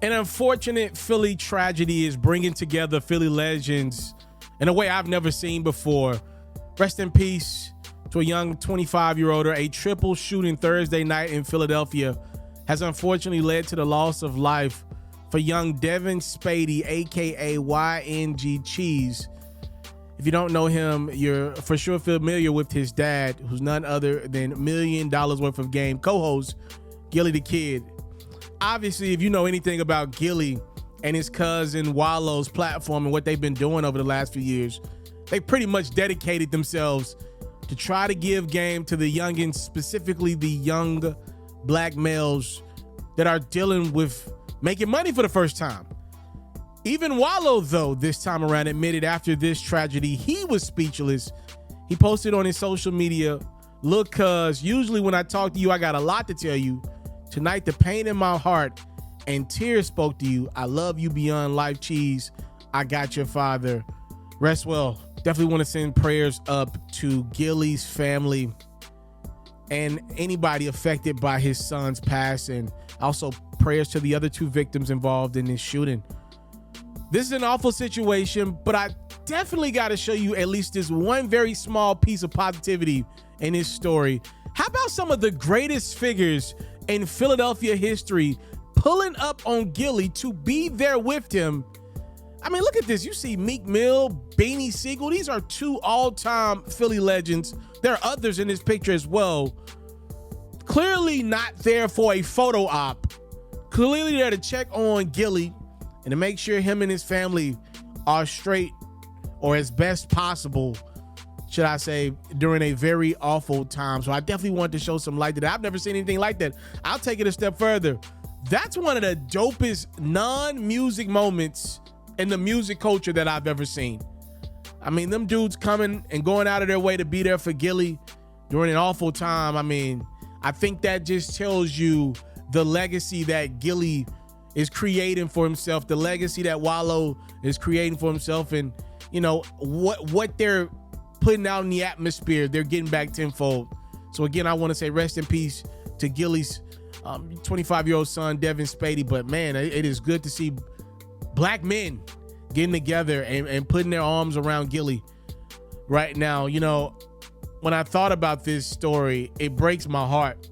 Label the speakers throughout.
Speaker 1: An unfortunate Philly tragedy is bringing together Philly legends in a way I've never seen before. Rest in peace to a young 25-year-old. A triple shooting Thursday night in Philadelphia has unfortunately led to the loss of life for young Devin Spady, aka YNG Cheese. If you don't know him, you're for sure familiar with his dad, who's none other than $1 million worth of game co-host GIllie the Kid. Obviously, if you know anything about GIllie and his cousin Wallo's platform and what they've been doing over the last few years, they pretty much dedicated themselves to try to give game to the youngins, specifically the young black males that are dealing with making money for the first time. Even Wallo, though, this time around admitted after this tragedy, he was speechless. He posted on his social media, "Look, cuz usually when I talk to you, I got a lot to tell you. Tonight, the pain in my heart and tears spoke to you. I love you beyond life, Cheese. I got your father. Rest well." Definitely want to send prayers up to GIllie's family and anybody affected by his son's passing. Also, prayers to the other two victims involved in this shooting. This is an awful situation, but I definitely got to show you at least this one very small piece of positivity in this story. How about some of the greatest figures in Philadelphia history pulling up on GIllie to be there with him? I mean, look at this. You see Meek Mill, Beanie Siegel. These are two all-time Philly legends. There are others in this picture as well. Clearly not there for a photo op. Clearly there to check on GIllie and to make sure him and his family are straight, or as best possible, should I say, during a very awful time. So I definitely want to show some light to that. I've never seen anything like that. I'll take it a step further. That's one of the dopest non-music moments in the music culture that I've ever seen. I mean, them dudes coming and going out of their way to be there for GIllie during an awful time. I mean, I think that just tells you the legacy that GIllie is creating for himself, the legacy that Wallo is creating for himself, and you know what they're putting out in the atmosphere, they're getting back tenfold. So again, I want to say rest in peace to GIllie's 25-year-old son, Devin Spady. But man, it is good to see black men getting together and putting their arms around GIllie right now. You know, when I thought about this story, it breaks my heart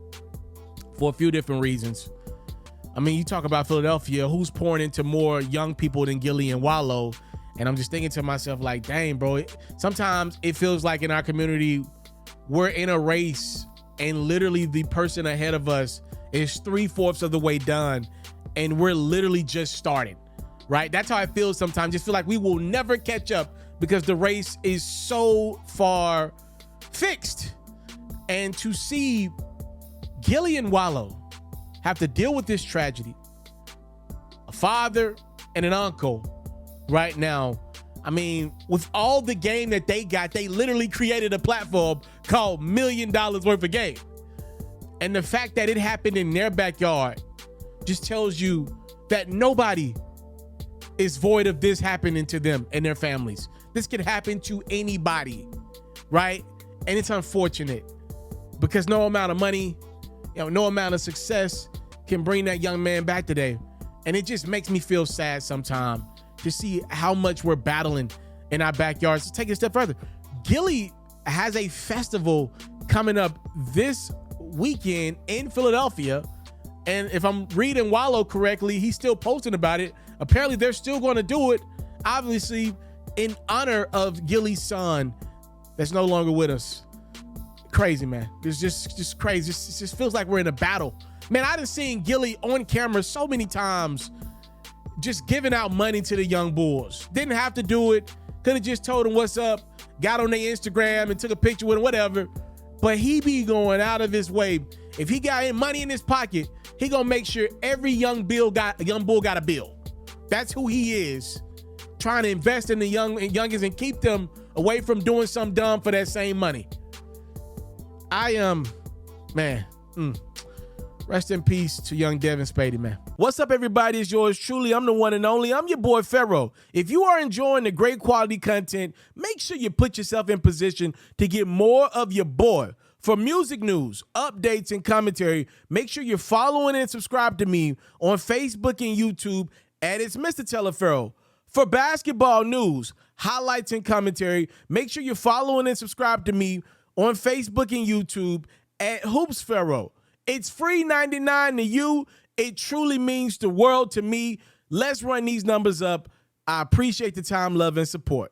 Speaker 1: for a few different reasons. I mean, you talk about Philadelphia, who's pouring into more young people than GIllie and Wallo? And I'm just thinking to myself, like, dang, bro, sometimes it feels like in our community, we're in a race and literally the person ahead of us is 3/4 of the way done and we're literally just starting, right? That's how I feel sometimes. Just feel like we will never catch up because the race is so far fixed. And to see GIllie and Wallo have to deal with this tragedy, a father and an uncle right now. I mean, with all the game that they got, they literally created a platform called $1 million worth of game. And the fact that it happened in their backyard just tells you that nobody is void of this happening to them and their families. This could happen to anybody, right? And it's unfortunate because no amount of money, no amount of success can bring that young man back today. And it just makes me feel sad sometimes to see how much we're battling in our backyards. Let's take it a step further. GIllie has a festival coming up this weekend in Philadelphia. And if I'm reading Wallo correctly, he's still posting about it. Apparently they're still going to do it, obviously in honor of GIllie's son that's no longer with us. Crazy, man. It's just crazy. It just feels like we're in a battle. Man, I done seen GIllie on camera so many times just giving out money to the young bulls. Didn't have to do it. Could have just told them what's up, got on their Instagram and took a picture with them, whatever. But he be going out of his way. If he got any money in his pocket, he gonna make sure every young bull got a bill. That's who he is. Trying to invest in the youngins and keep them away from doing something dumb for that same money. Rest in peace to young Devin Spady, man. What's up, everybody? It's yours truly. I'm the one and only. I'm your boy, FERRO. If you are enjoying the great quality content, make sure you put yourself in position to get more of your boy For music news, updates, and commentary, make sure you're following and subscribe to me on Facebook and YouTube at It's Mr. Taliaferro. For basketball news, highlights, and commentary, make sure you're following and subscribe to me on Facebook and YouTube at FERRO. It's free 99 to you. It truly means the world to me. Let's run these numbers up. I appreciate the time, love, and support.